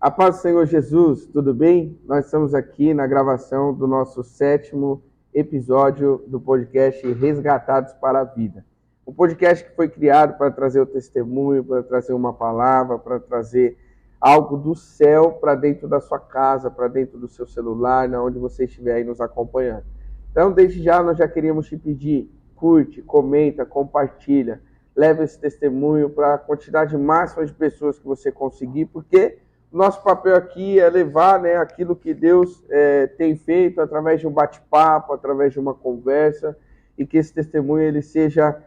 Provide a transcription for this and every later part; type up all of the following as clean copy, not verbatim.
A paz do Senhor Jesus, tudo bem? Nós estamos aqui na gravação do nosso 7º episódio do podcast Resgatados para a Vida. Um podcast que foi criado para trazer o testemunho, para trazer uma palavra, para trazer algo do céu para dentro da sua casa, para dentro do seu celular, onde você estiver aí nos acompanhando. Então, desde já, nós já queríamos te pedir, curte, comenta, compartilha, leva esse testemunho para a quantidade máxima de pessoas que você conseguir, porque nosso papel aqui é levar aquilo que Deus tem feito através de um bate-papo, através de uma conversa, e que esse testemunho ele seja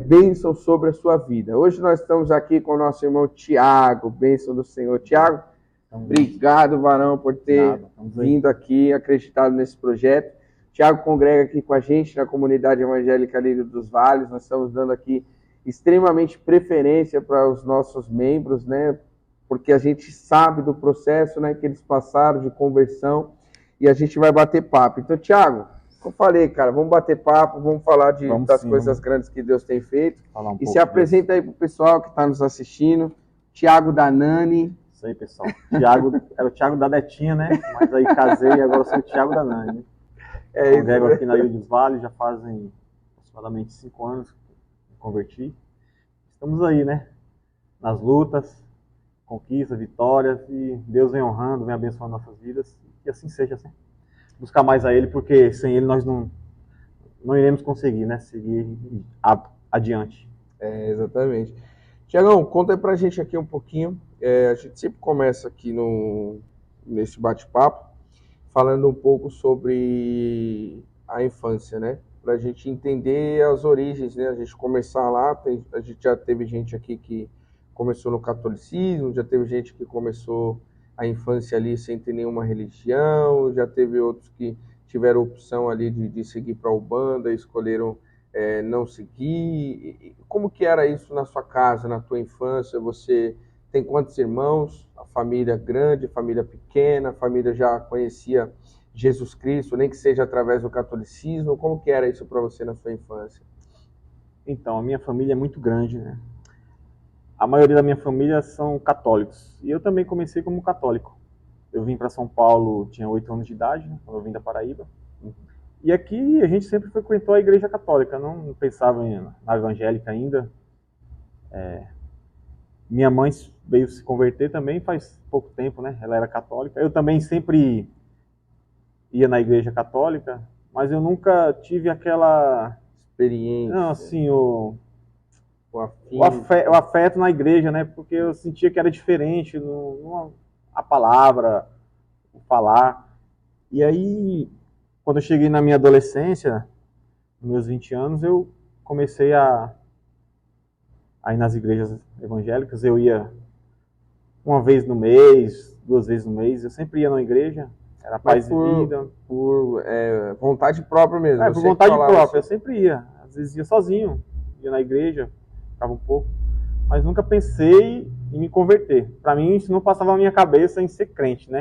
bênção sobre a sua vida. Hoje nós estamos aqui com o nosso irmão Tiago, bênção do Senhor. Tiago, obrigado, varão, por ter vindo aqui, acreditado nesse projeto. Tiago congrega aqui com a gente na comunidade evangélica Lírio dos Vales. Nós estamos dando aqui extremamente preferência para os nossos membros, porque a gente sabe do processo que eles passaram de conversão e a gente vai bater papo. Então, Tiago, eu falei, cara, vamos bater papo, vamos falar das coisas grandes que Deus tem feito. E se apresenta aí para o pessoal que está nos assistindo. Tiago da Nani. Isso aí, pessoal. Era o Tiago da Netinha, né? Mas aí casei e agora sou o Tiago da Nani. Congrego aqui na Ilha dos Vales, já fazem aproximadamente 5 anos que me converti. Estamos aí, nas lutas, conquistas, vitórias, e Deus vem honrando, vem abençoando nossas vidas, e assim seja, assim. Buscar mais a Ele, porque sem Ele nós não iremos conseguir, seguir adiante. Exatamente. Tiagão, conta aí pra gente aqui um pouquinho, a gente sempre começa aqui nesse bate-papo, falando um pouco sobre a infância, para a gente entender as origens, a gente começar lá, a gente já teve gente aqui que começou no catolicismo, já teve gente que começou a infância ali sem ter nenhuma religião, já teve outros que tiveram opção ali de seguir para a Umbanda, escolheram não seguir. Como que era isso na sua casa, na tua infância? Você tem quantos irmãos? A família grande, a família pequena, a família já conhecia Jesus Cristo, nem que seja através do catolicismo? Como que era isso para você na sua infância? Então, a minha família é muito grande, A maioria da minha família são católicos. E eu também comecei como católico. Eu vim para São Paulo, tinha 8 anos de idade, quando eu vim da Paraíba. E aqui a gente sempre frequentou a igreja católica, não pensava na evangélica ainda. Minha mãe veio se converter também faz pouco tempo, Ela era católica. Eu também sempre ia na igreja católica, mas eu nunca tive aquela experiência. Não, assim, o afeto na igreja, Porque eu sentia que era diferente a palavra, o falar. E aí, quando eu cheguei na minha adolescência, nos meus 20 anos, eu comecei a ir nas igrejas evangélicas. Eu ia uma vez no mês, 2 vezes no mês, eu sempre ia na igreja, era paz e vida. Por vontade própria mesmo? Por vontade própria, eu sempre ia. Às vezes ia sozinho, ia na igreja, ficava um pouco, mas nunca pensei em me converter. Para mim, isso não passava na minha cabeça em ser crente,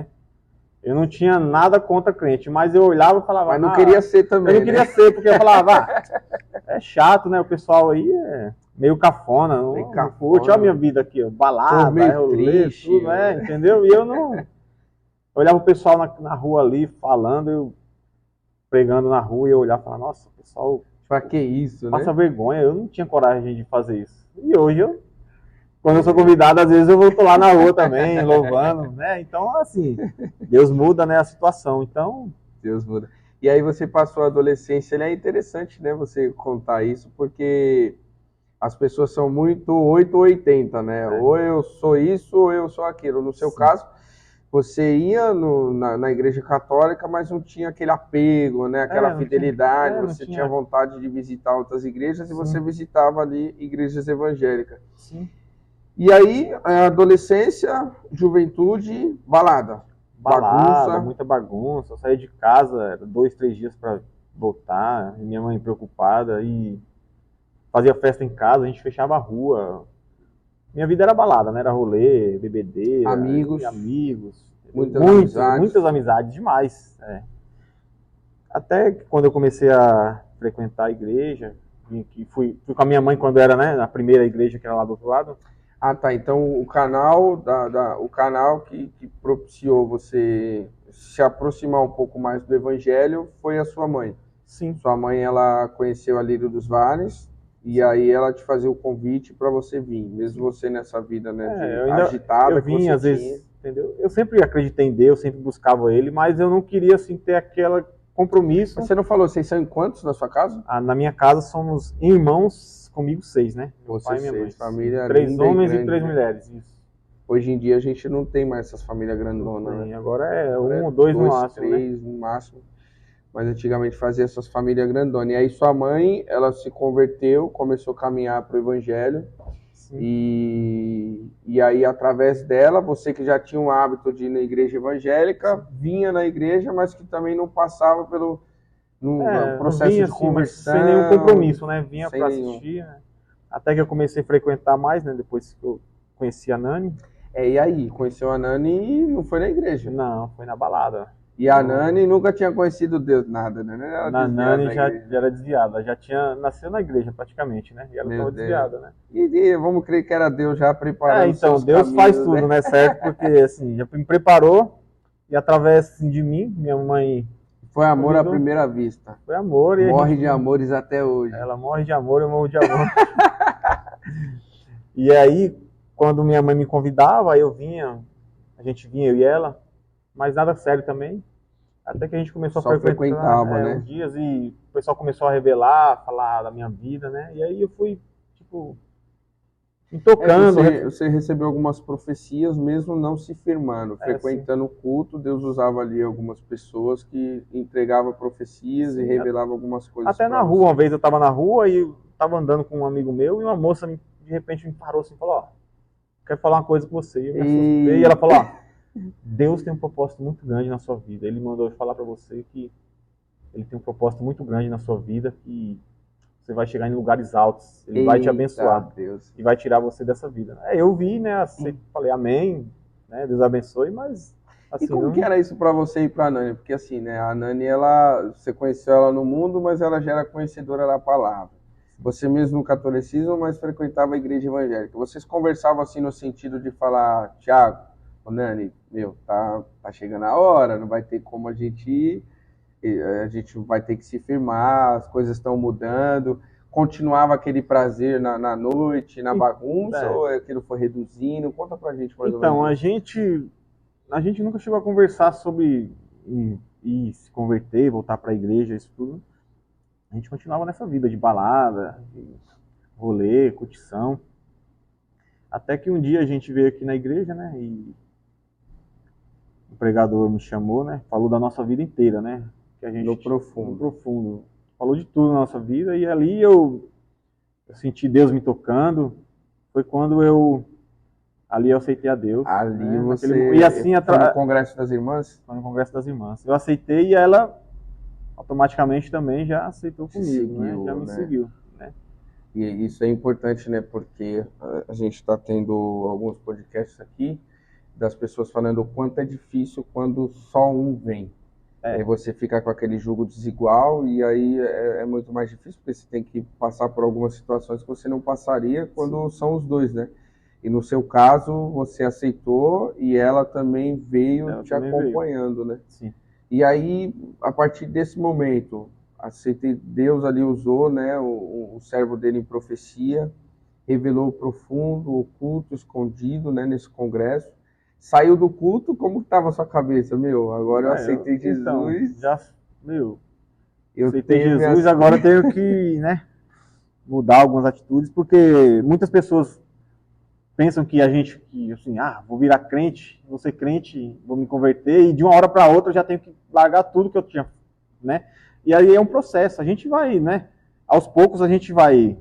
Eu não tinha nada contra crente, mas eu olhava e falava... Mas não queria ser também, Eu não queria ser, porque eu falava, é chato, o pessoal aí é meio cafona, não curte, olha a minha vida aqui, balada, rolê, triste, tudo, entendeu? E eu não... Eu olhava o pessoal na rua ali, falando, eu pregando na rua, e eu olhava e falava, nossa, o pessoal... Pra que isso, passa vergonha, eu não tinha coragem de fazer isso. E hoje quando eu sou convidado, às vezes eu vou lá na rua também, louvando, Então, assim, Deus muda, a situação, então... Deus muda. E aí você passou a adolescência, é interessante, você contar isso, porque as pessoas são muito 8 ou 80, Ou eu sou isso, ou eu sou aquilo. No seu caso, você ia na igreja católica, mas não tinha aquele apego, aquela fidelidade, você tinha vontade de visitar outras igrejas, e você visitava ali igrejas evangélicas. Sim. E aí, adolescência, juventude, balada, muita bagunça. Eu saía de casa, era 2, 3 dias para voltar, e minha mãe preocupada, e fazia festa em casa, a gente fechava a rua. Minha vida era balada, Era rolê, bebedeira, amigos, muitas amizades demais. Até quando eu comecei a frequentar a igreja, fui com a minha mãe quando era, na primeira igreja que era lá do outro lado. Ah, tá. Então o canal o canal que propiciou você se aproximar um pouco mais do Evangelho foi a sua mãe. Sim. Sua mãe, ela conheceu a Lírio dos Vales e aí ela te fazia o convite para você vir, mesmo você nessa vida, né, agitada eu vim, às vezes, entendeu? Eu sempre acreditei em Deus, sempre buscava Ele, mas eu não queria assim ter aquele compromisso. Você não falou, vocês são em quantos na sua casa? Na minha casa somos irmãos, comigo 6, né? Meu pai e minha mãe. Família 3 homens grande, e 3 né? mulheres, isso. Hoje em dia a gente não tem mais essas famílias grandonas, né? Agora é um ou dois no máximo, três no máximo. Mas antigamente fazia essas famílias grandonas. E aí sua mãe, ela se converteu, começou a caminhar para o Evangelho. E aí, através dela, você que já tinha o hábito de ir na igreja evangélica, vinha na igreja, mas que também não passava pelo processo vinha, de conversão. Sem nenhum compromisso, né? Vinha para assistir, né? Até que eu comecei a frequentar mais, né? Depois que eu conheci a Nani. E aí, conheceu a Nani e não foi na igreja? Não, foi na balada. E a Nani nunca tinha conhecido Deus, nada, né? A Nani já era desviada, já tinha nascido na igreja praticamente, né? E ela estava desviada, né? E vamos crer que era Deus já preparando então, Deus faz tudo, né? Certo? Porque, assim, já me preparou e através assim, de mim, minha mãe... Foi amor à primeira vista. Foi amor. Morre de amores até hoje. Ela morre de amor, eu morro de amor. E aí, quando minha mãe me convidava, aí eu vinha, a gente vinha, eu e ela, mas nada sério também. Até que a gente começou a frequentar né? uns dias e o pessoal começou a revelar, falar da minha vida, né? E aí eu fui, tipo, me tocando. Você recebeu algumas profecias mesmo não se firmando. Frequentando o culto, Deus usava ali algumas pessoas que entregavam profecias e revelavam algumas coisas. Até na rua, uma vez eu estava na rua e estava andando com um amigo meu e uma moça de repente me parou assim e falou, quero falar uma coisa com você. E eu me assustei, e ela falou, Deus tem um propósito muito grande na sua vida. Ele mandou eu falar para você que ele tem um propósito muito grande na sua vida, que você vai chegar em lugares altos, ele vai te abençoar, Deus. E vai tirar você dessa vida. Eu vi, né, assim, falei amém, né, Deus abençoe, mas... Assim, e como que era isso para você e para a Nani? Porque assim, né, a Nani, você conheceu ela no mundo, mas ela já era conhecedora da palavra. Você mesmo no catolicismo, mas frequentava a igreja evangélica. Vocês conversavam assim no sentido de falar, Tiago, Nani, tá chegando a hora, não vai ter como a gente vai ter que se firmar, as coisas estão mudando. Continuava aquele prazer na noite, na bagunça, ou aquilo foi reduzindo? Conta pra gente mais ou menos. Então, a gente nunca chegou a conversar sobre ir se converter, voltar para a igreja, isso tudo. A gente continuava nessa vida de balada, de rolê, curtição. Até que um dia a gente veio aqui na igreja, né, e o pregador me chamou, né, falou da nossa vida inteira, né, que a gente no profundo, falou de tudo na nossa vida, e ali eu senti Deus me tocando. Foi quando eu aceitei a Deus. Ali, né, você e assim, foi no Congresso das Irmãs? Foi no Congresso das Irmãs. Eu aceitei e ela automaticamente também já aceitou comigo, né? Já me seguiu, né? E isso é importante, né? Porque a gente está tendo alguns podcasts aqui das pessoas falando o quanto é difícil quando só um vem. Aí você fica com aquele jugo desigual e aí é muito mais difícil, porque você tem que passar por algumas situações que você não passaria quando são os dois, né? E no seu caso, você aceitou e ela também veio te acompanhando, né? Sim. E aí, a partir desse momento, Deus ali usou, né, o servo dele em profecia, revelou o profundo, o oculto, escondido, né, nesse congresso. Saiu do culto, como estava a sua cabeça? Agora eu aceitei Jesus. Então, eu aceitei Jesus, agora eu tenho que, né, mudar algumas atitudes, porque muitas pessoas pensam que assim, vou virar crente, vou ser crente, vou me converter, e de uma hora para outra eu já tenho que largar tudo que eu tinha, né? E aí é um processo, a gente vai, né? Aos poucos a gente vai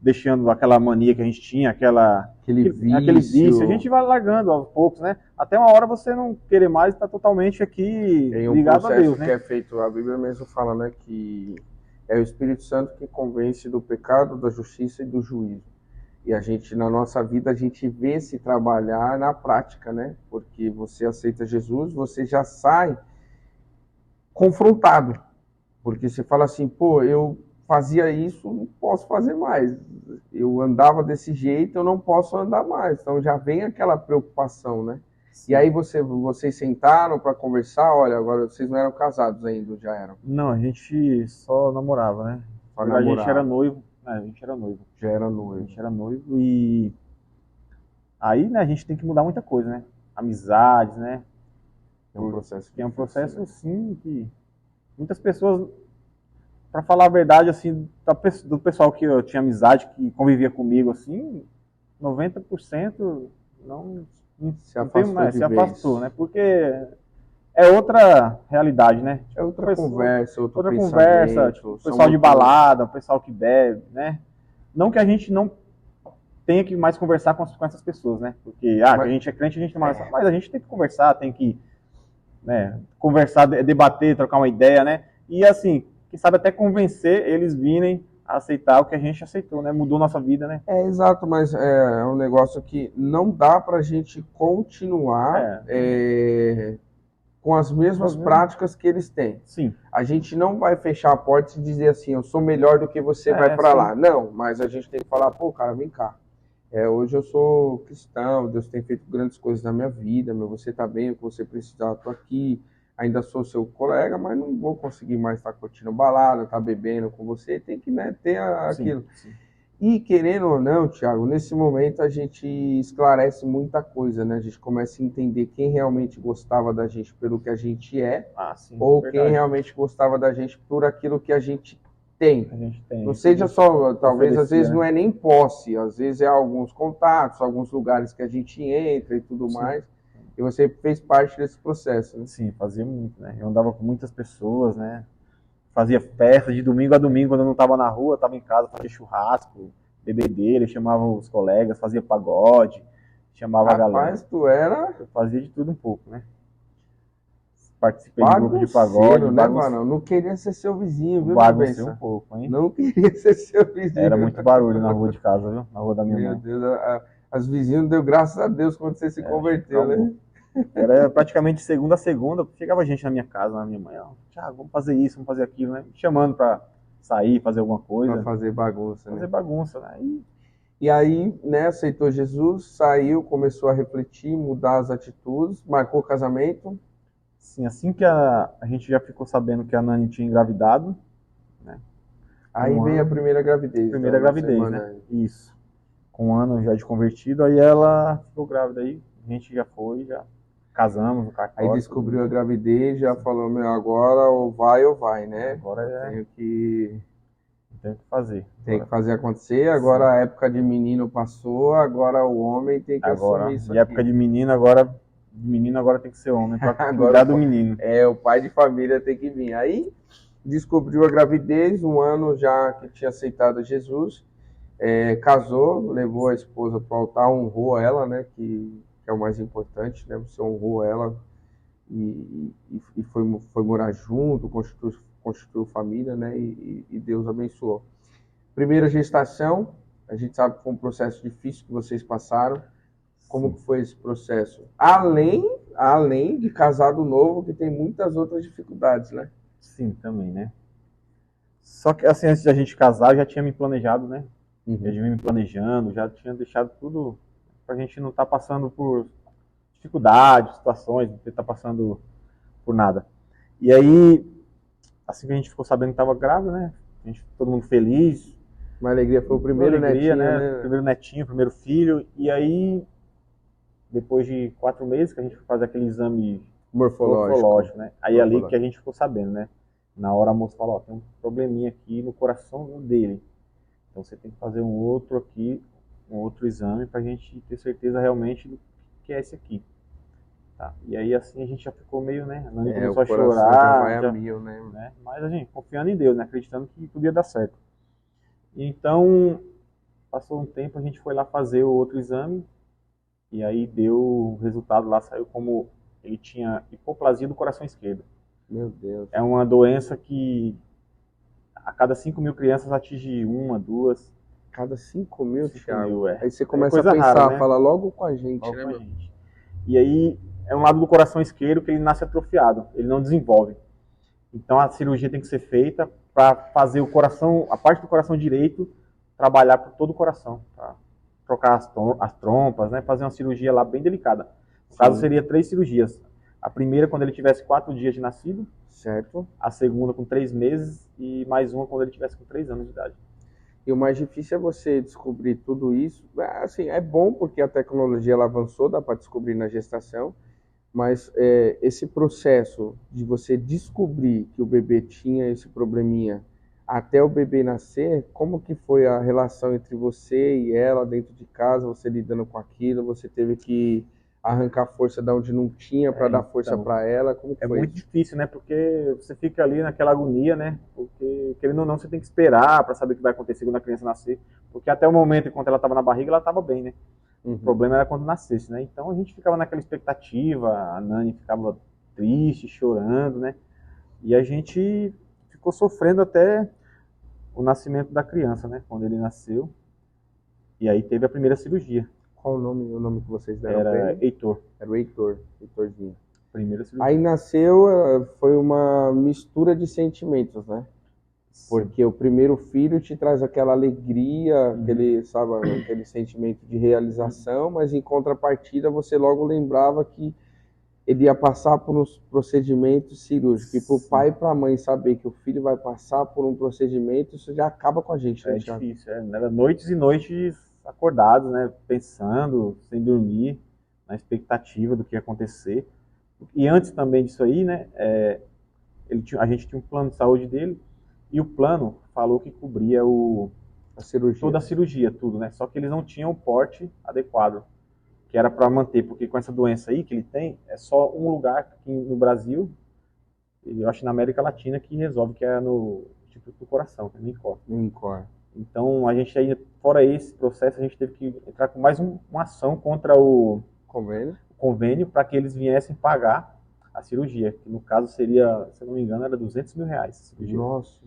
deixando aquela mania que a gente tinha, aquele vício, a gente vai largando aos poucos, né? Até uma hora você não querer mais estar totalmente aqui ligado a Deus, né? Que é feito, a Bíblia mesmo fala, né, que é o Espírito Santo que convence do pecado, da justiça e do juízo. E a gente, na nossa vida, a gente vê se trabalhar na prática, né? Porque você aceita Jesus, você já sai confrontado. Porque você fala assim, eu fazia isso, não posso fazer mais. Eu andava desse jeito, eu não posso andar mais. Então já vem aquela preocupação, né? Sim. E aí vocês sentaram para conversar, olha, agora vocês não eram casados ainda, já eram? Não, a gente só namorava, né? A gente era noivo. A gente era noivo. Já era noivo. A gente era noivo e aí, né, a gente tem que mudar muita coisa, né? Amizades, né? É um processo. É um processo, assim, que muitas pessoas, para falar a verdade, assim, do pessoal que eu tinha amizade, que convivia comigo, assim, 90% não se afastou, se afastou, né? Porque é outra realidade, né? É outra conversa, outra conversa, tipo, o pessoal de balada, o pessoal que bebe, né? Não que a gente não tenha que mais conversar com essas pessoas, né? Porque a gente é crente, a gente não mais, mas a gente tem que conversar, tem que, né, conversar, debater, trocar uma ideia, né? E assim, quem sabe até convencer eles virem a aceitar o que a gente aceitou, né? Mudou nossa vida, né? É, exato, mas é um negócio que não dá pra gente continuar com as mesmas práticas que eles têm. Sim. A gente não vai fechar a porta e dizer assim, eu sou melhor do que você, vai pra lá. Não, mas a gente tem que falar, pô, cara, vem cá. Hoje eu sou cristão, Deus tem feito grandes coisas na minha vida, você tá bem, o que você precisar, eu tô aqui. Ainda sou seu colega, mas não vou conseguir mais estar curtindo balada, estar bebendo com você, tem que, né, ter aquilo. Sim. E querendo ou não, Thiago, nesse momento a gente esclarece muita coisa, né? A gente começa a entender quem realmente gostava da gente pelo que a gente ou verdade. Quem realmente gostava da gente por aquilo que a gente tem. Não seja só, talvez às vezes não é nem posse, às vezes é alguns contatos, alguns lugares que a gente entra e tudo mais. E você fez parte desse processo, né? Sim, fazia muito, né? Eu andava com muitas pessoas, né? Fazia festa de domingo a domingo, quando eu não estava na rua, estava em casa, fazia churrasco, bebedeira, chamava os colegas, fazia pagode, chamava a galera. Rapaz, tu era... Eu fazia de tudo um pouco, né? Participei de grupo de pagode. Né, mano? Não queria ser seu vizinho, viu? Baguncei um pouco, hein? Não queria ser seu vizinho. Era muito barulho na rua de casa, viu? Na rua da minha mãe. Meu Deus, as vizinhas deu graças a Deus quando você se converteu, né? Era praticamente segunda a segunda, chegava gente na minha casa, na minha mãe, Thiago, vamos fazer isso, vamos fazer aquilo, né? Me chamando pra sair, fazer alguma coisa. Pra fazer bagunça, né? Fazer bagunça, né? E aí, né, aceitou Jesus, saiu, começou a refletir, mudar as atitudes, marcou o casamento. Sim, assim que a gente já ficou sabendo que a Nani tinha engravidado, né? Aí veio a primeira gravidez. Primeira gravidez, né? Isso. Com 1 ano já de convertido, aí ela ficou grávida aí, a gente já foi, já casamos no cartório. Aí descobriu a gravidez, já falou, meu, agora ou vai, né? Agora tenho que fazer. Tem que fazer acontecer, agora a época de menino passou, agora o homem tem que assumir isso aqui. Época de menino agora tem que ser homem, para cuidar do menino. O pai de família tem que vir. Aí descobriu a gravidez, 1 ano já que tinha aceitado Jesus, casou, levou a esposa para o altar, honrou ela, né, que é o mais importante, né? Você honrou ela e foi morar junto, constituiu família, né? E Deus abençoou. Primeira gestação, a gente sabe que foi um processo difícil que vocês passaram. Como que foi esse processo? Além de casado novo, que tem muitas outras dificuldades, né? Sim, também, né? Só que assim, antes de a gente casar, eu já tinha me planejado, né? Eu já vinha me planejando, já tinha deixado tudo pra gente não estar passando por dificuldades, situações, não estar passando por nada. E aí, assim que a gente ficou sabendo que estava grávida, né? Todo mundo feliz. Uma alegria, foi o primeiro netinho, né? Primeiro netinho, primeiro filho. E aí, depois de 4 meses que a gente foi fazer aquele exame morfológico, né? Aí ali que a gente ficou sabendo, né? Na hora a moça falou, tem um probleminha aqui no coração dele. Então você tem que fazer um outro exame para a gente ter certeza realmente do que é esse aqui. Tá? E aí assim a gente já ficou meio, né? A Nani começou a chorar. Né? Mas a gente confiando em Deus, né? Acreditando que tudo ia dar certo. Então, passou um tempo, a gente foi lá fazer o outro exame. E aí deu o resultado lá, saiu como ele tinha hipoplasia do coração esquerdo. Meu Deus. É uma doença que a cada 5.000 crianças atinge 1, 2. Cada 5.000, Thiago? Aí você começa a pensar, rara, né? Fala logo com a gente, logo né, com a gente. E aí é um lado do coração esquerdo que ele nasce atrofiado, ele não desenvolve. Então a cirurgia tem que ser feita para fazer o coração, a parte do coração direito, trabalhar por todo o coração, pra trocar as trompas, né? Fazer uma cirurgia lá bem delicada. No caso, seria 3 cirurgias. A primeira quando ele tivesse 4 dias de nascido, certo? A segunda com 3 meses e mais uma quando ele tivesse com 3 anos de idade. E o mais difícil é você descobrir tudo isso. Assim, é bom porque a tecnologia ela avançou, dá para descobrir na gestação, mas esse processo de você descobrir que o bebê tinha esse probleminha até o bebê nascer, como que foi a relação entre você e ela dentro de casa, você lidando com aquilo, você teve que arrancar força de onde não tinha para dar força para ela, como que foi? É muito difícil, né? Porque você fica ali naquela agonia, né? Porque, querendo ou não, você tem que esperar para saber o que vai acontecer quando a criança nascer. Porque até o momento, enquanto ela estava na barriga, ela estava bem, né? O problema era quando nascesse, né? Então a gente ficava naquela expectativa, a Nani ficava triste, chorando, né? E a gente ficou sofrendo até o nascimento da criança, né? Quando ele nasceu. E aí teve a primeira cirurgia. Qual o nome que vocês deram? Era Heitor. Era o Heitorzinho. Primeira cirurgia. Aí nasceu, foi uma mistura de sentimentos, né? Porque o primeiro filho te traz aquela alegria, aquele, sabe, aquele sentimento de realização, mas em contrapartida você logo lembrava que ele ia passar por uns procedimentos cirúrgicos. E para o pai e para a mãe saber que o filho vai passar por um procedimento, isso já acaba com a gente, né? É difícil, Era noites e noites acordados, né? Pensando, sem dormir, na expectativa do que ia acontecer. E antes também disso aí, né? A gente tinha um plano de saúde dele, e o plano falou que cobria toda a cirurgia, tudo, né? Só que eles não tinham o porte adequado, que era para manter, porque com essa doença aí que ele tem, é só um lugar aqui no Brasil, e eu acho na América Latina, que resolve, que é no Instituto do Coração, que é no INCOR. Então, a gente aí, fora esse processo, a gente teve que entrar com mais uma ação contra o convênio para que eles viessem pagar a cirurgia, que no caso seria, se eu não me engano, era R$200 mil a cirurgia. Nossa.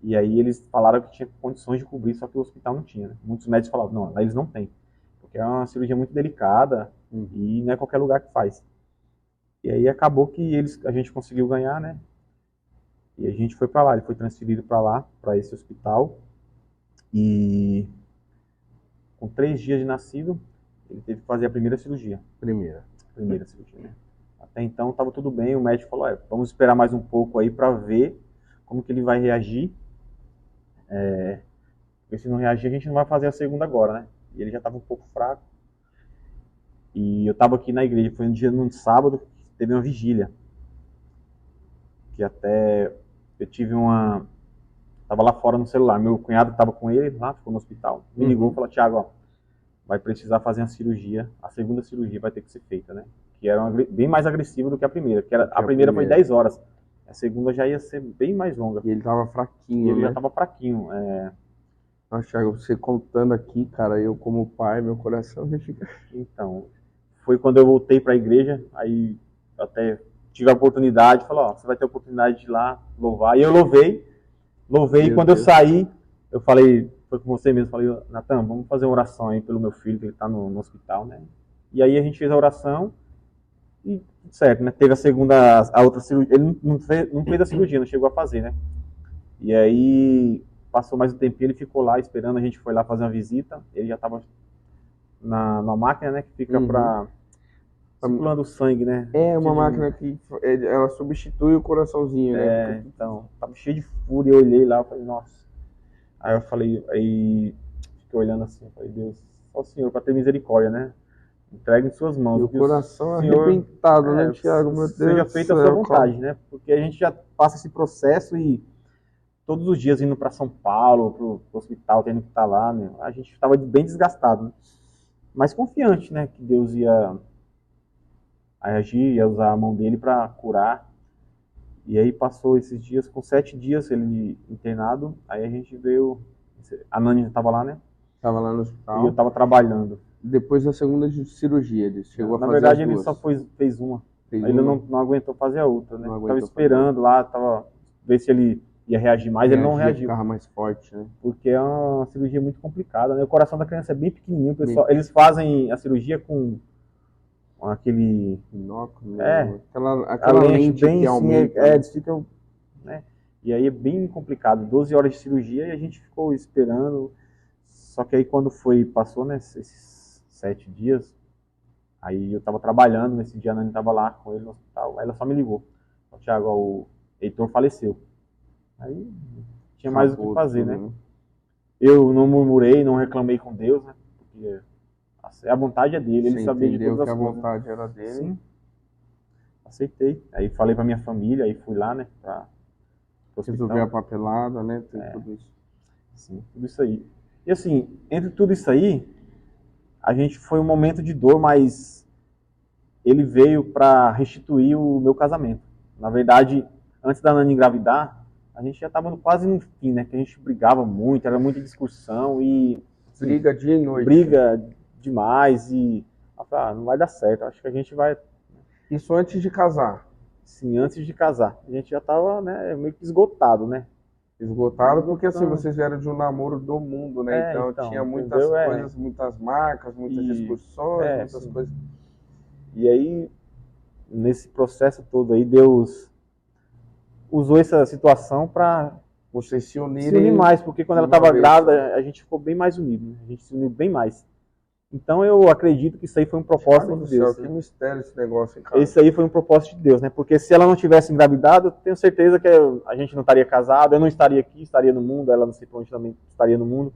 E aí eles falaram que tinha condições de cobrir, só que o hospital não tinha, né? Muitos médicos falavam, não, lá eles não têm, porque é uma cirurgia muito delicada e não é qualquer lugar que faz. E aí acabou que a gente conseguiu ganhar, né? E a gente foi para lá, ele foi transferido para lá, para esse hospital, e com 3 dias de nascido, ele teve que fazer a primeira cirurgia. Primeira cirurgia, né? Até então estava tudo bem, o médico falou, vamos esperar mais um pouco aí para ver como que ele vai reagir. Porque se não reagir, a gente não vai fazer a segunda agora, né? E ele já estava um pouco fraco. E eu estava aqui na igreja, foi um dia no sábado, teve uma vigília. Que até eu tive estava lá fora no celular, meu cunhado estava com ele lá, ficou no hospital, me ligou e falou, Thiago, vai precisar fazer uma cirurgia, a segunda cirurgia vai ter que ser feita, né? Que era bem mais agressiva do que a primeira, a primeira foi 10 horas, a segunda já ia ser bem mais longa. E ele estava fraquinho, Ele já estava fraquinho. Nossa, Thiago, você contando aqui, cara, eu como pai, meu coração já fica... Então, foi quando eu voltei para a igreja, aí até tive a oportunidade, falou, você vai ter a oportunidade de ir lá louvar, e eu louvei, e quando eu saí, eu falei, foi com você mesmo, falei, Natan, vamos fazer uma oração aí pelo meu filho, que ele está no hospital, né? E aí a gente fez a oração, e certo, né? Teve a outra cirurgia, ele não fez a cirurgia, não chegou a fazer, né? E aí passou mais um tempinho, ele ficou lá esperando, a gente foi lá fazer uma visita, ele já estava na máquina, né, que fica para circulando o sangue, né? É uma máquina que ela substitui o coraçãozinho, né? Então, tava cheio de fúria, eu olhei lá, eu falei, nossa. Aí eu falei, fiquei olhando assim, falei, Deus, só o Senhor, para ter misericórdia, né? Entregue em suas mãos. E o coração arrebentado, né, Thiago? Meu Deus, seja feita a sua vontade, né? Porque a gente já passa esse processo e todos os dias indo para São Paulo, pro hospital, tendo que estar lá, né? A gente estava bem desgastado, né? Mas confiante, né? Que Deus ia agir, ia usar a mão dele para curar. E aí passou esses dias, com 7 dias ele internado, aí a gente veio, a Nani já estava lá, né? Estava lá no hospital. E eu estava trabalhando. Depois da segunda cirurgia, ele chegou a fazer Na verdade, as duas. ele só fez uma. Ele não aguentou fazer a outra, né? Estava esperando lá, ver se ele ia reagir mais, ele não reagiu. Ficava mais forte, né? Porque é uma cirurgia muito complicada, né? O coração da criança é bem pequenininho, pessoal. Eles fazem a cirurgia com aquele binóculo, aquela lente bem que aumenta. Eles ficam, né? E aí é bem complicado, 12 horas de cirurgia e a gente ficou esperando. Só que aí quando passou, né, esses 7 dias, aí eu estava trabalhando, nesse dia a Nani estava lá com ele no hospital, aí ela só me ligou. Thiago, o Heitor faleceu. Aí tinha mais o que fazer, né? Eu não murmurei, não reclamei com Deus, né? Porque a vontade é dele, ele sabia de todas as coisas. A vontade era dele. Sim. Aceitei. Aí falei pra minha família, aí fui lá, né? Pra resolver a papelada, né? Tudo isso. Sim, tudo isso aí. E assim, entre tudo isso aí, a gente foi um momento de dor, mas ele veio para restituir o meu casamento. Na verdade, antes da Nani engravidar, a gente já estava quase no fim, né? Que a gente brigava muito, era muita discussão e... Assim, briga dia e noite. Briga demais e... não vai dar certo, acho que a gente vai... Isso antes de casar? Sim, antes de casar. A gente já estava, né, meio que esgotado, né? Esgotado porque assim, vocês vieram de um namoro do mundo, né? Então tinha muitas coisas, muitas marcas, muitas discussões, muitas coisas. E aí, nesse processo todo aí, Deus usou essa situação para vocês se unirem. Se unir mais, porque quando ela estava grávida, a gente ficou bem mais unido, né? A gente se uniu bem mais. Então eu acredito que isso aí foi um propósito de Deus. Céu, que mistério esse negócio, cara. Esse aí foi um propósito de Deus, né? Porque se ela não tivesse engravidado, eu tenho certeza que a gente não estaria casado, eu não estaria aqui, estaria no mundo, ela não sei para onde também estaria no mundo.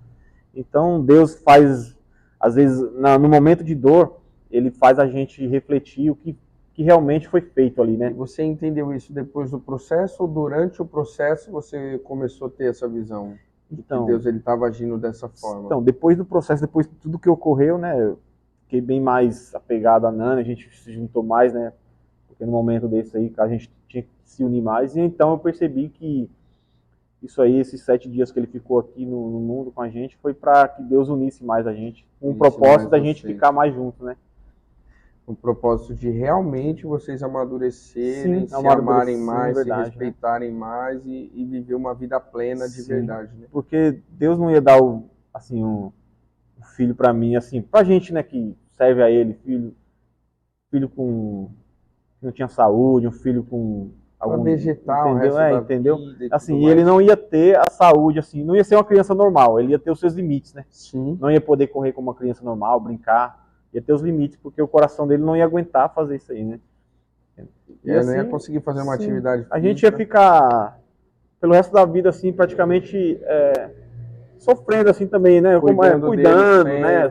Então Deus faz, às vezes, no momento de dor, Ele faz a gente refletir o que realmente foi feito ali, né? Você entendeu isso depois do processo ou durante o processo você começou a ter essa visão? Então, que Deus ele estava agindo dessa forma. Então, depois do processo, depois de tudo que ocorreu, né, eu fiquei bem mais apegado à Nani, a gente se juntou mais, né, porque no momento desse aí a gente tinha que se unir mais, e então eu percebi que isso aí, esses 7 dias que ele ficou aqui no mundo com a gente, foi para que Deus unisse mais a gente, com o propósito da gente ficar mais junto, né. O propósito de realmente vocês amadurecerem, se amarem mais, verdade, se respeitarem, né, mais e viver uma vida plena de verdade, né? Porque Deus não ia dar um filho para mim, assim, pra gente, né, que serve a Ele, filho com que não tinha saúde, um filho com algum vegetal, entendeu? Assim, e ele não ia ter a saúde, assim, não ia ser uma criança normal, ele ia ter os seus limites, né? Sim. Não ia poder correr como uma criança normal, brincar. Ia ter os limites, porque o coração dele não ia aguentar fazer isso aí, né? E assim, não ia conseguir fazer uma atividade física. A gente ia ficar, pelo resto da vida, assim, praticamente sofrendo, assim, também, né?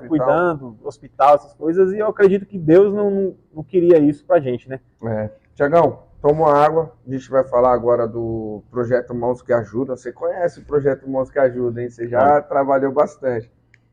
Cuidando, hospital, essas coisas, e eu acredito que Deus não queria isso pra gente, né? Tiagão, toma uma água, a gente vai falar agora do Projeto Mãos que Ajudam. Você conhece o Projeto Mãos que Ajudam, hein? Você já trabalhou bastante.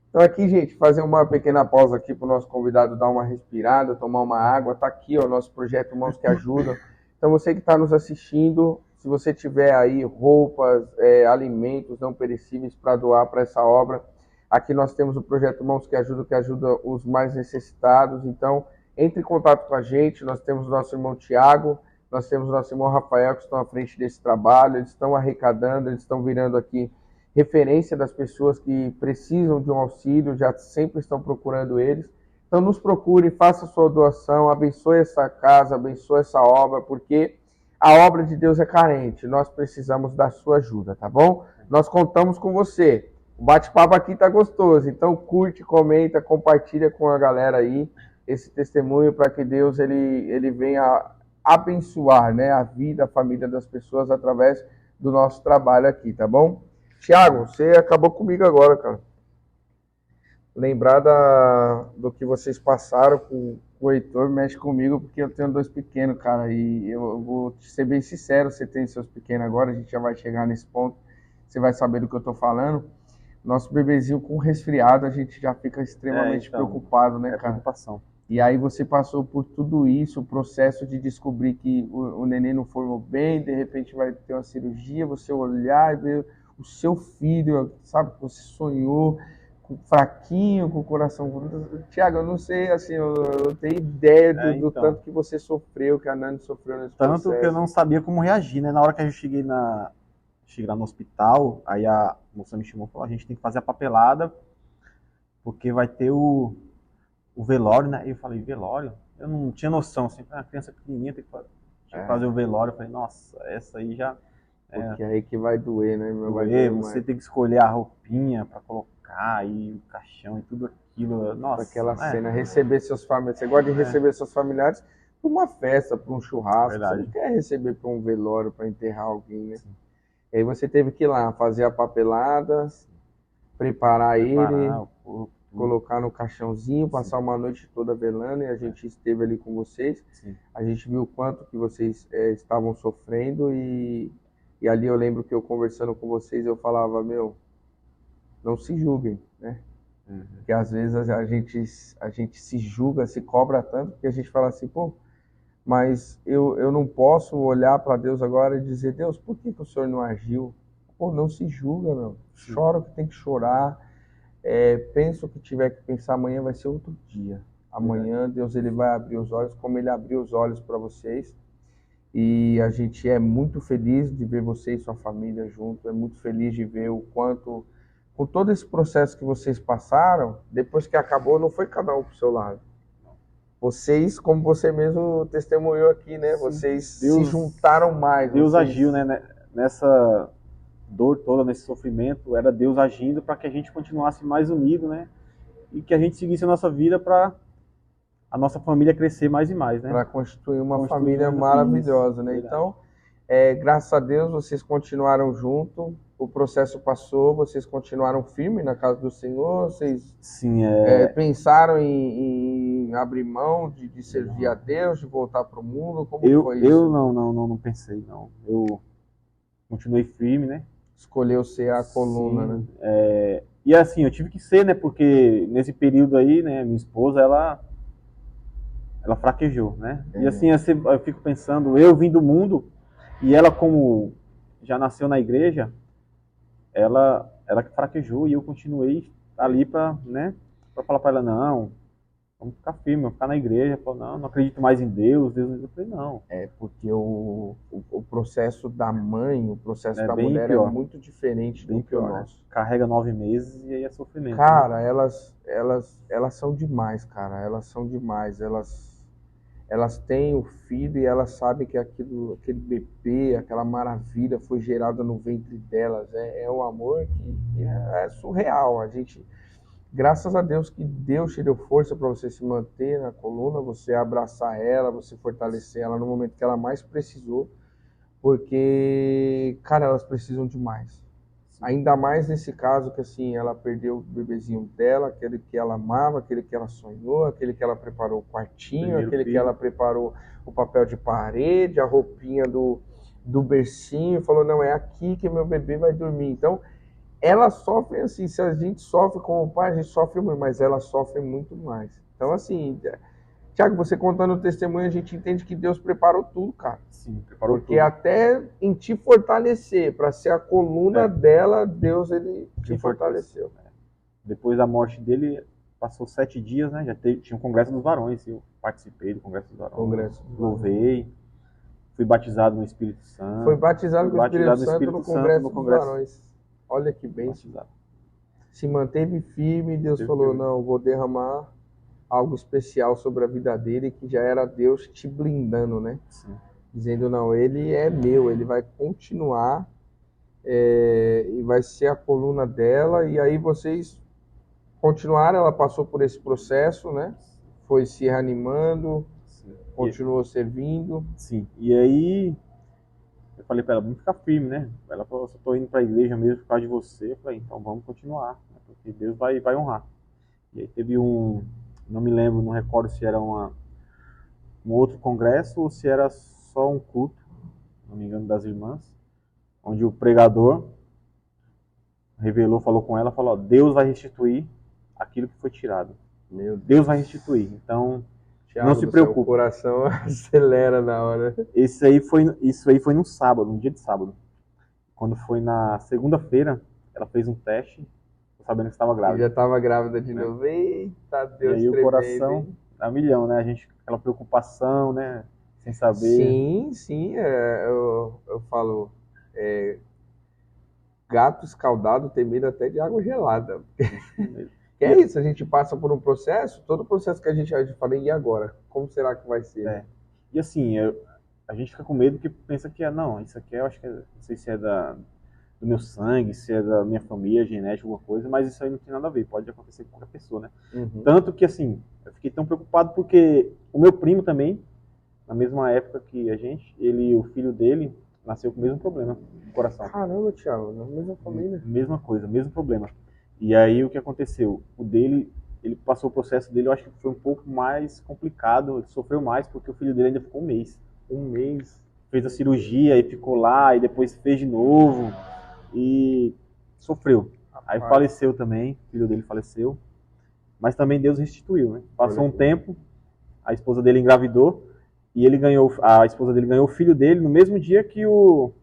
Então aqui, gente, fazer uma pequena pausa aqui para o nosso convidado dar uma respirada, tomar uma água. Está aqui o nosso projeto Mãos que Ajudam. Então você que está nos assistindo, se você tiver aí roupas, alimentos não perecíveis para doar para essa obra, aqui nós temos o projeto Mãos que ajuda os mais necessitados. Então entre em contato com a gente, nós temos o nosso irmão Tiago, nós temos o nosso irmão Rafael que estão à frente desse trabalho, eles estão arrecadando, eles estão virando aqui referência das pessoas que precisam de um auxílio, já sempre estão procurando eles. Então nos procure, faça a sua doação, abençoe essa casa, abençoe essa obra, porque a obra de Deus é carente, nós precisamos da sua ajuda, tá bom? Nós contamos com você. O bate-papo aqui tá gostoso, então curte, comenta, compartilha com a galera aí esse testemunho para que Deus ele venha abençoar, né, a vida, a família das pessoas através do nosso trabalho aqui, tá bom? Tiago, você acabou comigo agora, cara. Lembrar do que vocês passaram com o Heitor mexe comigo, porque eu tenho 2 pequenos, cara, e eu vou ser bem sincero, você tem seus pequenos agora, a gente já vai chegar nesse ponto, você vai saber do que eu tô falando. Nosso bebezinho com resfriado, a gente já fica extremamente preocupado, né, cara? Preocupação. E aí você passou por tudo isso, o processo de descobrir que o neném não formou bem, de repente vai ter uma cirurgia, você olhar e ver o seu filho, sabe, que você sonhou, fraquinho, com o coração... Tiago, eu não sei, assim, eu tenho ideia do tanto que você sofreu, que a Nani sofreu nesse processo. Tanto que eu não sabia como reagir, né? Na hora que eu cheguei lá no hospital, aí a moça me chamou e falou, a gente tem que fazer a papelada, porque vai ter o velório, né? E eu falei, velório? Eu não tinha noção, assim, a criança pequenininha tem que fazer o velório. Eu falei, nossa, essa aí já... Porque aí que vai doer, né? Vai doer, você tem que escolher a roupinha para colocar, e o caixão e tudo aquilo. Nossa, aquela cena, receber seus familiares. Você gosta de receber seus familiares para uma festa, para um churrasco. Verdade. Você não quer receber para um velório, para enterrar alguém, né? Sim. E aí você teve que ir lá fazer a papelada, preparar ele, colocar no caixãozinho, passar uma noite toda velando, e a gente esteve ali com vocês. Sim. A gente viu o quanto que vocês estavam sofrendo, e ali eu lembro que eu conversando com vocês, eu falava, não se julguem, né? Porque às vezes a gente se julga, se cobra tanto, que a gente fala assim, pô, mas eu não posso olhar para Deus agora e dizer, Deus, por que o Senhor não agiu? Pô, não se julga, chora o que tem que chorar, pensa o que tiver que pensar, amanhã vai ser outro dia. Amanhã Deus ele vai abrir os olhos como ele abriu os olhos para vocês. E a gente é muito feliz de ver você e sua família junto, é muito feliz de ver o quanto, com todo esse processo que vocês passaram, depois que acabou, não foi cada um pro seu lado. Vocês, como você mesmo testemunhou aqui, né? Sim. Vocês se juntaram mais. Deus agiu, né? Nessa dor toda, nesse sofrimento, era Deus agindo para que a gente continuasse mais unido, né? E que a gente seguisse a nossa vida para a nossa família crescer mais e mais, né? Para constituir uma família maravilhosa, né? Então, graças a Deus, vocês continuaram juntos, o processo passou, vocês continuaram firmes na casa do Senhor, vocês pensaram em abrir mão de servir a Deus, de voltar para o mundo? Como foi isso? Eu não pensei, não. Eu continuei firme, né? Escolheu ser a coluna, né? E assim, eu tive que ser, né? Porque nesse período aí, né, minha esposa, ela fraquejou, né? E assim, eu fico pensando, eu vim do mundo, e ela, como já nasceu na igreja, ela fraquejou, e eu continuei ali para, né, para falar para ela, não, vamos ficar firme, vamos ficar na igreja. Falou, não acredito mais em Deus. Eu falei, não. Porque o processo da mãe, o processo da mulher pior. É muito diferente do que o nosso. Carrega 9 meses e aí é sofrimento. Cara, né? elas são demais, cara. Elas são demais. Elas têm o filho e elas sabem que aquele bebê, aquela maravilha foi gerada no ventre delas. É um amor que é surreal. A gente, graças a Deus que Deus te deu força para você se manter na coluna, você abraçar ela, você fortalecer ela no momento que ela mais precisou, porque, cara, elas precisam demais. Ainda mais nesse caso que, assim, ela perdeu o bebezinho dela, aquele que ela amava, aquele que ela sonhou, aquele que ela preparou o quartinho, aquele que ela preparou o papel de parede, a roupinha do bercinho, falou, não, é aqui que meu bebê vai dormir. Então, elas sofrem assim, se a gente sofre como pai, a gente sofre muito, mas elas sofrem muito mais. Então, assim, Thiago, você contando o testemunho, a gente entende que Deus preparou tudo, cara. Sim, preparou porque tudo. Até em te fortalecer, para ser a coluna dela, Deus, ele te fortaleceu. Depois da morte dele, passou 7 dias, né? Tinha um congresso dos varões, eu participei do congresso dos varões. Louvei, fui batizado no Espírito Santo. Foi batizado no Espírito Santo no congresso dos varões. Olha que bênção. Se manteve firme, Deus falou, não, vou derramar algo especial sobre a vida dele, que já era Deus te blindando, né? Sim. Dizendo, não, ele é meu, ele vai continuar e vai ser a coluna dela. E aí vocês continuaram, ela passou por esse processo, né? Foi se reanimando, continuou servindo. Sim, e aí eu falei para ela, vamos ficar firme, né? Ela falou, eu só tô indo para a igreja mesmo por causa de você. Eu falei, então vamos continuar, né? Porque Deus vai honrar. E aí teve não me lembro, não recordo se era um outro congresso ou se era só um culto, não me engano, das irmãs, onde o pregador revelou, falou com ela, falou, Deus vai restituir aquilo que foi tirado. Deus vai restituir. Então, Thiago, não se preocupe. O coração acelera na hora. Isso aí foi no sábado, no dia de sábado. Quando foi na segunda-feira, ela fez um teste, sabendo que estava grávida. Já estava grávida de novo. Eita, Deus. E aí o coração a milhão, né? A gente, aquela preocupação, né? Sem saber. Sim. Eu falo, gato escaldado tem medo até de água gelada. Que é isso, a gente passa por um processo, todo o processo que a gente fala, e agora? Como será que vai ser? E assim, a gente fica com medo porque pensa que não, isso aqui eu acho que não sei se é do meu sangue, se é da minha família, genética, alguma coisa, mas isso aí não tem nada a ver, pode acontecer com qualquer pessoa, né? Tanto que, assim, eu fiquei tão preocupado porque o meu primo também, na mesma época que a gente, o filho dele, nasceu com o mesmo problema no coração. Caramba, Thiago, na mesma família. Mesma coisa, mesmo problema. E aí o que aconteceu? O dele, ele passou o processo dele, eu acho que foi um pouco mais complicado, ele sofreu mais porque o filho dele ainda ficou um mês. Um mês. Fez a cirurgia e ficou lá, e depois fez de novo, e sofreu. Aí faleceu também, o filho dele faleceu. Mas também Deus restituiu, né? Passou um tempo, a esposa dele engravidou, e a esposa dele ganhou o filho dele no mesmo dia que o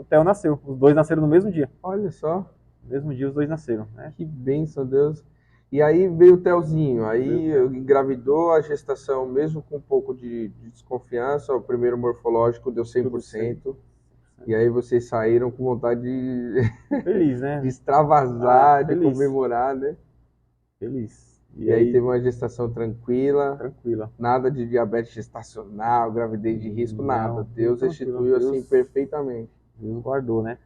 Theo nasceu. Os dois nasceram no mesmo dia. Olha só. No mesmo dia os dois nasceram, né? Que bênção, Deus. E aí veio o Theozinho, aí engravidou, a gestação, mesmo com um pouco de desconfiança, o primeiro morfológico deu 100%. E aí vocês saíram com vontade de, feliz, né? de extravasar, de feliz. Comemorar, né? Feliz. E aí teve uma gestação tranquila. Tranquila. Nada de diabetes gestacional, gravidez de risco, nada. Deus restituiu assim perfeitamente. Deus guardou, né?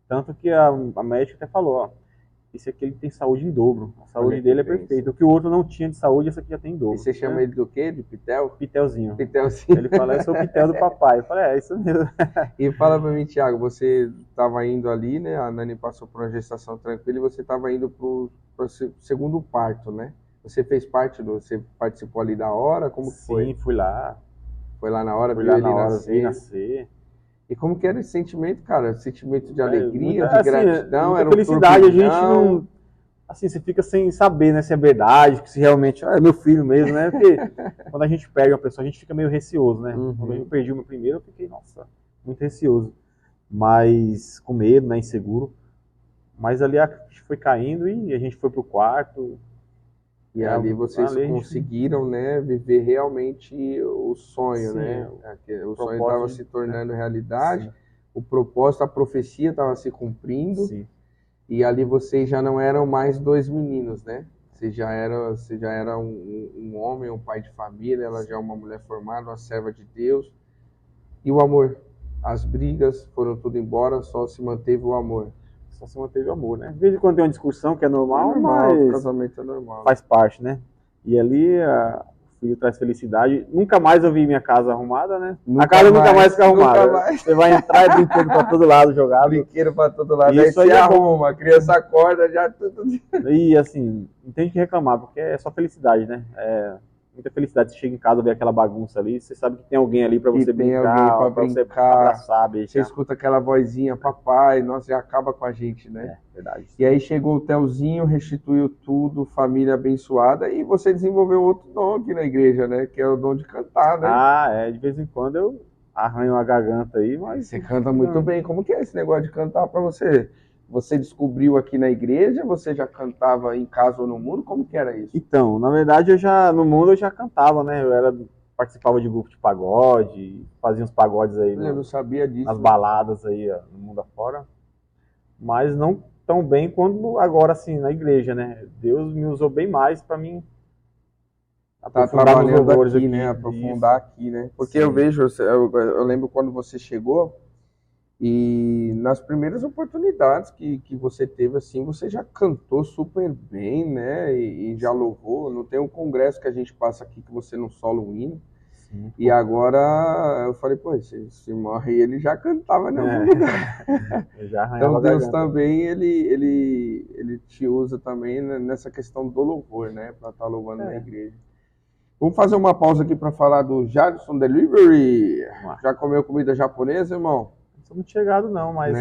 Tanto que a médica até falou, ó, esse aqui ele tem saúde em dobro. A saúde dele é perfeita. O que o outro não tinha de saúde, esse aqui já tem em dobro. E você chama ele do quê? De Pitel? Pitelzinho. Pitelzinho. Ele fala, eu sou o Pitel do papai. Eu falei, é isso mesmo. E fala pra mim, Thiago, você estava indo ali, né? A Nani passou por uma gestação tranquila e você estava indo pro segundo parto, né? Você fez parte você participou ali da hora? Como que foi? Sim, fui lá. Foi lá na hora, viu ele nascer. E como que era esse sentimento, cara? Sentimento de alegria, de gratidão? Era felicidade, a gente não... Assim, você fica sem saber, né, se é verdade, se realmente é meu filho mesmo, né? Porque quando a gente perde uma pessoa, a gente fica meio receoso, né? Quando eu perdi o meu primeiro, eu fiquei, nossa, muito receoso. Mas com medo, né, inseguro. Mas ali a gente foi caindo e a gente foi pro quarto. E ali vocês conseguiram, né, viver realmente o sonho, né? O sonho estava se tornando realidade, o propósito, a profecia estava se cumprindo. Sim. E ali vocês já não eram mais dois meninos, né? Você já era um homem, um pai de família, ela já é uma mulher formada, uma serva de Deus. E o amor? As brigas foram tudo embora, só se manteve o amor. Só se manteve o amor, né? De vez em quando tem uma discussão que é normal, mas o casamento é normal. Faz parte, né? E ali o filho traz felicidade. Nunca mais eu vi minha casa arrumada, né? A casa nunca mais fica arrumada. Você vai entrar e brinquedo pra todo lado jogado. Brinquedo pra todo lado. Isso aí você arruma, a criança acorda, já tudo. E assim, não tem que reclamar, porque é só felicidade, né? Muita felicidade. Você chega em casa, vê aquela bagunça ali, você sabe que tem alguém ali pra você brincar, pra você abraçar, beijar. Você escuta aquela vozinha, papai, nossa, já acaba com a gente, né? Verdade. E aí chegou o Theozinho, restituiu tudo, família abençoada, e você desenvolveu outro dom aqui na igreja, né? Que é o dom de cantar, né? De vez em quando eu arranho a garganta aí, mas... Você canta muito bem. Como que é esse negócio de cantar pra você? Você descobriu aqui na igreja? Você já cantava em casa ou no mundo? Como que era isso? Então, na verdade, no mundo eu já cantava, né? Participava de grupo de pagode, fazia uns pagodes aí. Eu não sabia disso. Nas baladas aí no mundo afora. Mas não tão bem quanto agora, assim, na igreja, né? Deus me usou bem mais para mim aprofundar nos louvores aqui, né? Aprofundar aqui, né? Porque eu vejo, eu lembro quando você chegou, e nas primeiras oportunidades que você teve, assim, você já cantou super bem, né? E já louvou. Não tem um congresso que a gente passa aqui que você não sola um hino. Sim. E agora eu falei, pô, se morre ele já cantava em algum lugar. Então Deus também, ele te usa também nessa questão do louvor, né? Para estar louvando na igreja. Vamos fazer uma pausa aqui para falar do Jalisson Delivery. Já comeu comida japonesa, irmão? Não muito chegado não, mas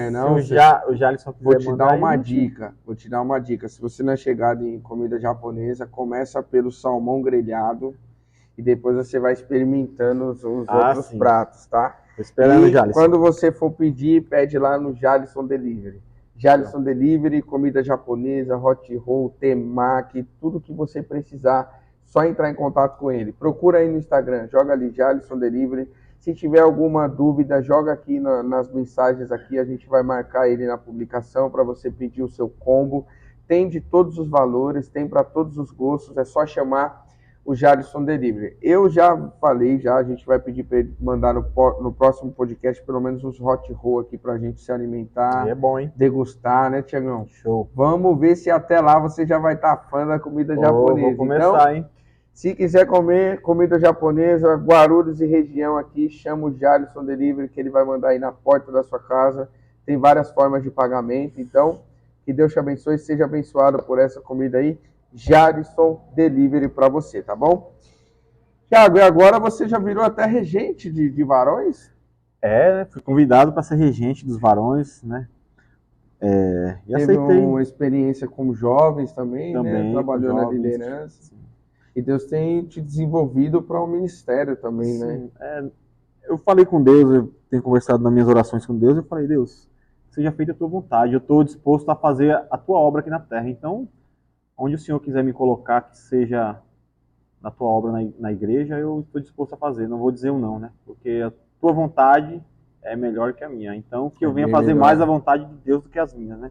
se o Jalisson quiser vou te dar uma dica. Se você não é chegado em comida japonesa, começa pelo salmão grelhado e depois você vai experimentando os outros pratos, tá? Tô esperando o Jalisson. Quando você for pedir, pede lá no Jalisson Delivery. Jalisson Delivery, comida japonesa, hot roll, temaki, tudo que você precisar, só entrar em contato com ele. Procura aí no Instagram, joga ali Jalisson Delivery. Se tiver alguma dúvida, joga aqui nas mensagens aqui, a gente vai marcar ele na publicação para você pedir o seu combo. Tem de todos os valores, tem para todos os gostos, é só chamar o Jadson Delivery. Eu já falei, a gente vai pedir para ele mandar no próximo podcast pelo menos uns hot roll aqui para a gente se alimentar. É bom, hein? Degustar, né, Tiagão? Show. Vamos ver se até lá você já vai estar fã da comida japonesa. Vou começar, então, hein? Se quiser comer comida japonesa, Guarulhos e região aqui, chama o Jadson Delivery, que ele vai mandar aí na porta da sua casa. Tem várias formas de pagamento, então que Deus te abençoe e seja abençoado por essa comida aí. Jadson Delivery para você, tá bom? Thiago, e agora você já virou até regente de varões? Fui convidado para ser regente dos varões, né? E teve aceitei. Uma experiência como jovens também, né? Trabalhou na liderança. Sim. E Deus tem te desenvolvido para um ministério também, sim, né? Eu falei com Deus, eu tenho conversado nas minhas orações com Deus, eu falei, Deus, seja feita a tua vontade, eu estou disposto a fazer a tua obra aqui na terra, então onde o Senhor quiser me colocar, que seja na tua obra na igreja, eu estou disposto a fazer. Não vou dizer um não, né? Porque a tua vontade é melhor que a minha. Então, que eu venha fazer mais a vontade de Deus do que as minhas, né?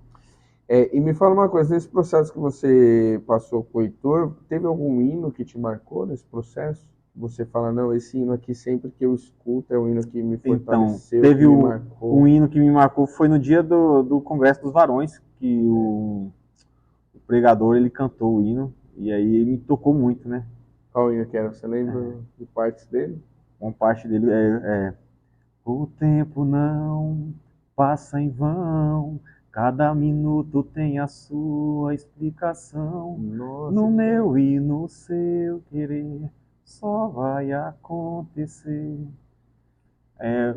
E me fala uma coisa, nesse processo que você passou com o Heitor, teve algum hino que te marcou nesse processo? Você fala, não, esse hino aqui sempre que eu escuto é um hino que me fortaleceu, então, teve que me marcou. Um hino que me marcou, foi no dia do Congresso dos Varões, que o pregador, ele cantou o hino, e aí me tocou muito, né? Qual hino que era? Você lembra de partes dele? Uma parte dele o tempo não passa em vão, cada minuto tem a sua explicação. Nossa, no meu e no seu querer só vai acontecer.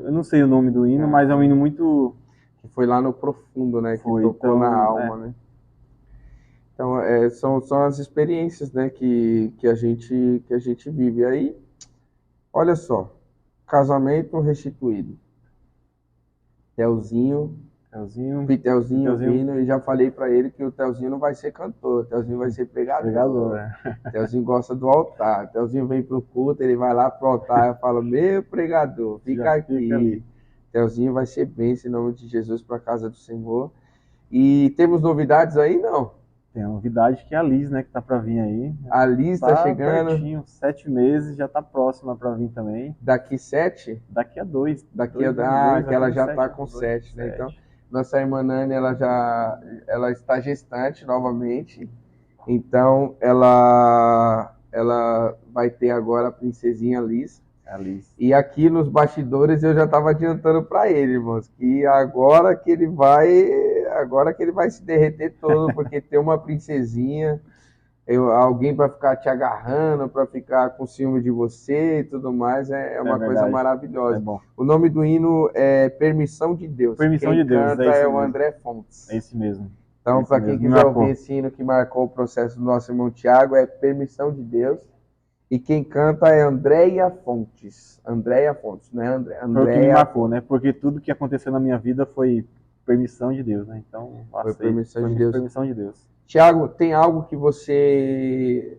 Eu não sei o nome do hino, mas é um hino muito... Que foi lá no profundo, né? Que tocou então, na alma, né? Então, são as experiências, né, que a gente vive. Aí, olha só, casamento restituído. Telzinho vindo, e já falei para ele que o Telzinho não vai ser cantor, o Telzinho vai ser pregador. O Telzinho gosta do altar, o Telzinho vem pro culto, ele vai lá pro altar, eu falo, meu pregador, fica aqui. Telzinho vai ser bênção em nome de Jesus para a casa do Senhor. E temos novidades aí, não? Tem a novidade que é a Liz, né, que tá para vir aí. A Liz tá chegando. Pertinho, 7 meses, já tá próxima para vir também. Daqui 7? Daqui a 2. Que ela já tá com 7, né? Então, nossa irmã Nani, ela está gestante novamente. Então, ela vai ter agora a princesinha Liz. E aqui nos bastidores eu já estava adiantando para ele, irmãos, que agora que ele vai se derreter todo, porque tem uma princesinha, alguém para ficar te agarrando, para ficar com ciúme de você e tudo mais, é uma coisa maravilhosa. O nome do hino é Permissão de Deus. Permissão de Deus. Quem canta é o André Fontes. É esse mesmo. Então, para quem quiser ouvir esse hino que marcou o processo do nosso irmão Tiago, é Permissão de Deus. E quem canta é Andréia Fontes. Andréia Fontes, não é André? Foi o que me marcou, né? Porque tudo que aconteceu na minha vida foi permissão de Deus, né? Então, foi permissão de Deus. Permissão de Deus. Tiago, tem algo que você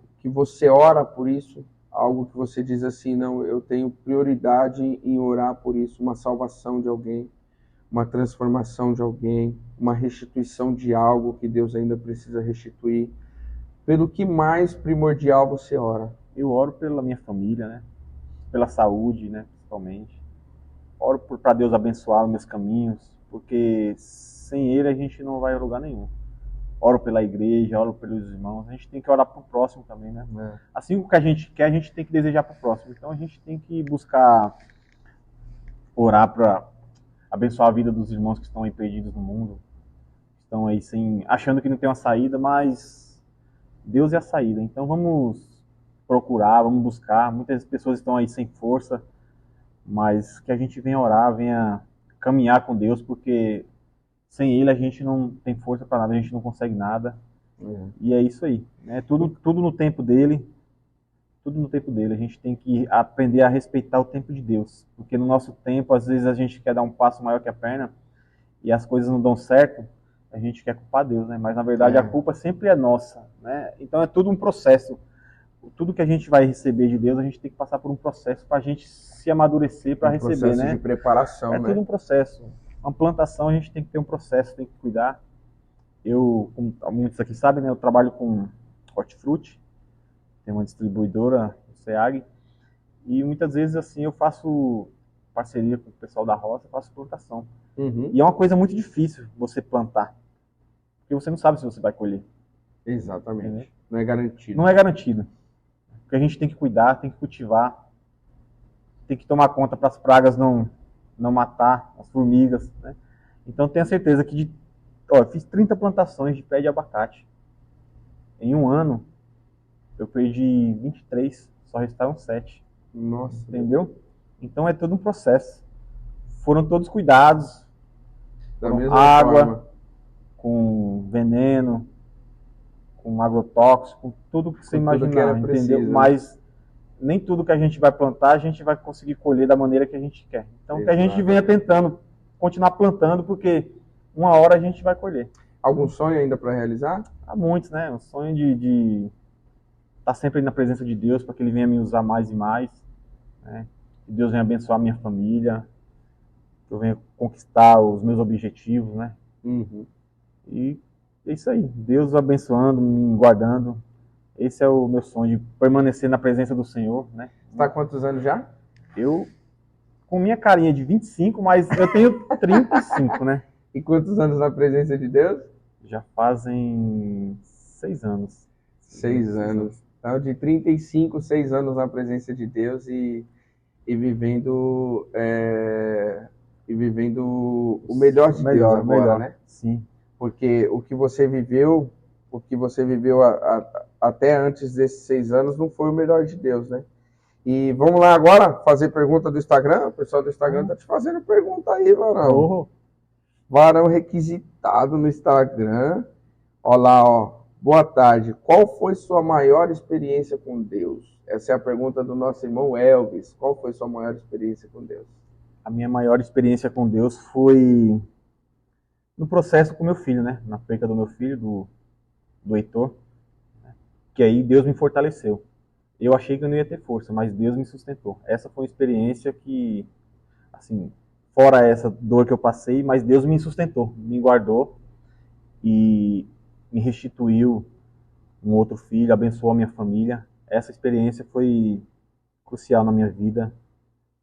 ora por isso? Algo que você diz assim, não, eu tenho prioridade em orar por isso, uma salvação de alguém, uma transformação de alguém, uma restituição de algo que Deus ainda precisa restituir. Pelo que mais primordial você ora? Eu oro pela minha família, né? Pela saúde, né? Principalmente. Oro para Deus abençoar os meus caminhos, porque sem Ele a gente não vai a lugar nenhum. Oro pela igreja, oro pelos irmãos. A gente tem que orar para o próximo também, né? Assim o que a gente quer, a gente tem que desejar para o próximo. Então a gente tem que buscar orar para abençoar a vida dos irmãos que estão aí perdidos no mundo, estão aí achando que não tem uma saída, mas Deus é a saída. Então vamos procurar, vamos buscar. Muitas pessoas estão aí sem força, mas que a gente venha orar, venha caminhar com Deus, porque sem Ele a gente não tem força para nada, a gente não consegue nada. E é isso aí, né? Tudo no tempo dele. Tudo no tempo dele. A gente tem que aprender a respeitar o tempo de Deus, porque no nosso tempo, às vezes a gente quer dar um passo maior que a perna e as coisas não dão certo, a gente quer culpar Deus, né? Mas na verdade a culpa sempre é nossa, né? Então é tudo um processo. Tudo que a gente vai receber de Deus, a gente tem que passar por um processo para a gente se amadurecer para receber, né? Processo de preparação, né? É tudo um processo. Uma plantação a gente tem que ter um processo, tem que cuidar. Eu, como muitos aqui sabem, né, eu trabalho com hortifruti tem uma distribuidora, o SEAG, e muitas vezes assim eu faço parceria com o pessoal da roça, faço plantação. E é uma coisa muito difícil você plantar, porque você não sabe se você vai colher. Exatamente. Entendeu? Não é garantido. Não é garantido. Porque a gente tem que cuidar, tem que cultivar, tem que tomar conta para as pragas não matar, as formigas, né? Então tenha certeza que eu fiz 30 plantações de pé de abacate. Em um ano, eu perdi 23, só restaram 7. Nossa. Entendeu? Então é todo um processo. Foram todos cuidados. Da mesma água, forma. Com veneno, com agrotóxico, com tudo que você imaginar, entendeu? Preciso, mas nem tudo que a gente vai plantar, a gente vai conseguir colher da maneira que a gente quer. Então que a gente venha tentando continuar plantando, porque uma hora a gente vai colher. Algum sonho ainda para realizar? Há muitos, né? O sonho de estar sempre na presença de Deus, para que Ele venha me usar mais e mais, né? Que Deus venha abençoar a minha família, que eu venha conquistar os meus objetivos, né? E é isso aí. Deus abençoando, me guardando. Esse é o meu sonho, de permanecer na presença do Senhor, né? Você está há quantos anos já? Eu, com minha carinha de 25, mas eu tenho 35, né? E quantos anos na presença de Deus? Já fazem 6 anos. 6 anos. Então, de 35, 6 anos na presença de Deus e vivendo o melhor de Deus agora, né? Sim. Porque o que você viveu até antes desses 6 anos não foi o melhor de Deus, né? E vamos lá agora fazer pergunta do Instagram. O pessoal do Instagram tá te fazendo pergunta aí, Varão. Varão requisitado no Instagram. Olá, ó. Boa tarde. Qual foi sua maior experiência com Deus? Essa é a pergunta do nosso irmão Elvis. Qual foi sua maior experiência com Deus? A minha maior experiência com Deus foi no processo com meu filho, né? Na perca do meu filho, do Heitor. Que aí Deus me fortaleceu. Eu achei que eu não ia ter força, mas Deus me sustentou. Essa foi uma experiência que, assim, fora essa dor que eu passei, mas Deus me sustentou, me guardou e me restituiu um outro filho, abençoou a minha família. Essa experiência foi crucial na minha vida.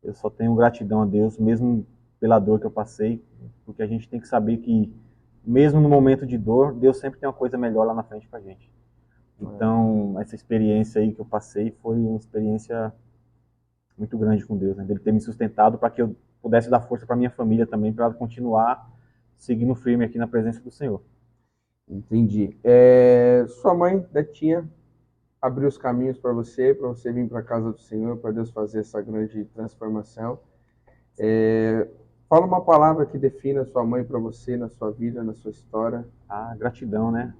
Eu só tenho gratidão a Deus, mesmo pela dor que eu passei, porque a gente tem que saber que, mesmo no momento de dor, Deus sempre tem uma coisa melhor lá na frente pra gente. Então, essa experiência aí que eu passei foi uma experiência muito grande com Deus, né? Dele ter me sustentado para que eu pudesse dar força para minha família também, para continuar seguindo firme aqui na presença do Senhor. Entendi. Sua mãe, Betinha, abriu os caminhos para você vir para a casa do Senhor, para Deus fazer essa grande transformação. Fala uma palavra que defina sua mãe para você, na sua vida, na sua história. Gratidão, né?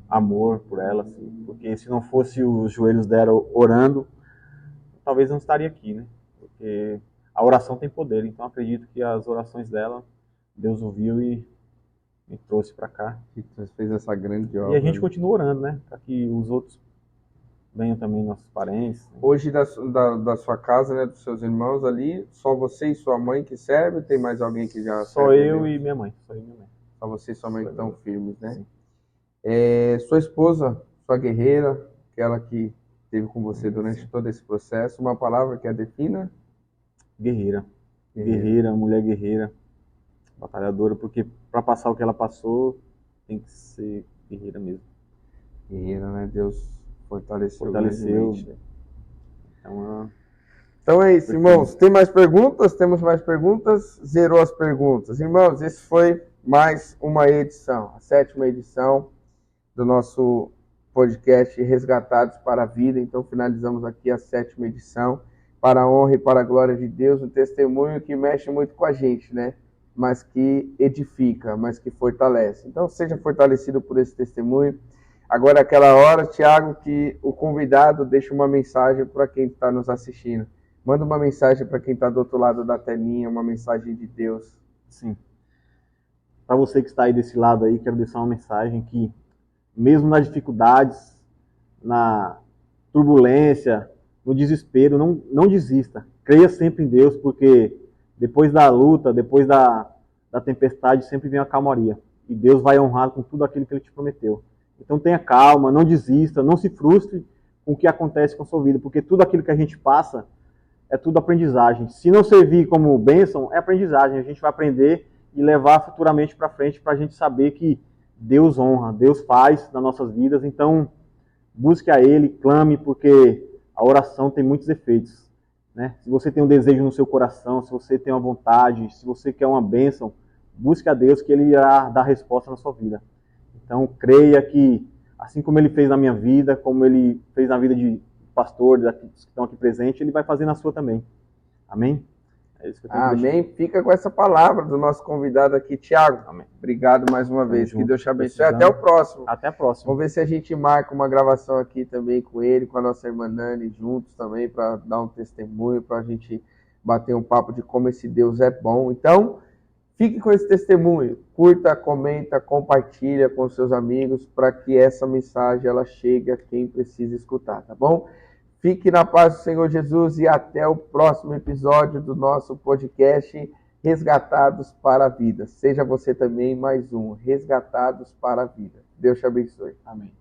Amor por ela, assim, porque se não fosse os joelhos dela orando, talvez não estaria aqui, né? Porque a oração tem poder, então acredito que as orações dela, Deus ouviu e me trouxe para cá. E fez essa grande obra. E a gente continua orando, né? Para que os outros venham também, nossos parentes. Né? Hoje da sua casa, né, dos seus irmãos ali, só você e sua mãe que serve? Tem mais alguém que já serve? Só eu e minha mãe. Só você e sua mãe que estão firmes, né? Sim. Sua esposa, sua guerreira, aquela que esteve com você durante todo esse processo, uma palavra que a defina? Guerreira, mulher guerreira, batalhadora, porque para passar o que ela passou, tem que ser guerreira mesmo. Guerreira, né? Deus fortaleceu. Então é isso, irmãos. Tem mais perguntas? Temos mais perguntas? Zerou as perguntas. Irmãos, esse foi mais uma edição, a 7ª edição do nosso podcast Resgatados para a Vida. Então finalizamos aqui a 7ª edição, para a honra e para a glória de Deus, um testemunho que mexe muito com a gente, né? Mas que edifica, mas que fortalece. Então seja fortalecido por esse testemunho. Agora é aquela hora, Tiago, que o convidado deixa uma mensagem para quem está nos assistindo. Manda uma mensagem para quem está do outro lado da telinha, uma mensagem de Deus. Sim. Para você que está aí desse lado aí, quero deixar uma mensagem que, mesmo nas dificuldades, na turbulência, no desespero, não desista. Creia sempre em Deus, porque depois da luta, depois da tempestade, sempre vem a calmaria. E Deus vai honrar com tudo aquilo que Ele te prometeu. Então tenha calma, não desista, não se frustre, com o que acontece com a sua vida, porque tudo aquilo que a gente passa é tudo aprendizagem. Se não servir como bênção, é aprendizagem. A gente vai aprender e levar futuramente para frente para a gente saber que Deus honra, Deus faz nas nossas vidas. Então, busque a Ele, clame, porque a oração tem muitos efeitos, né? Se você tem um desejo no seu coração, se você tem uma vontade, se você quer uma bênção, busque a Deus que Ele irá dar resposta na sua vida. Então, creia que, assim como Ele fez na minha vida, como Ele fez na vida de pastores que estão aqui presentes, Ele vai fazer na sua também. Amém? É isso que eu tenho Amém. Fica com essa palavra do nosso convidado aqui, Thiago. Amém. Obrigado mais uma vez. Que Deus te abençoe. Até o próximo. Até a próxima. Vamos ver se a gente marca uma gravação aqui também com ele, com a nossa irmã Nani, juntos também, para dar um testemunho, para a gente bater um papo de como esse Deus é bom. Então, fique com esse testemunho. Curta, comenta, compartilha com seus amigos, para que essa mensagem ela chegue a quem precisa escutar, tá bom? Fique na paz do Senhor Jesus e até o próximo episódio do nosso podcast Resgatados para a Vida. Seja você também mais um, Resgatados para a Vida. Deus te abençoe. Amém.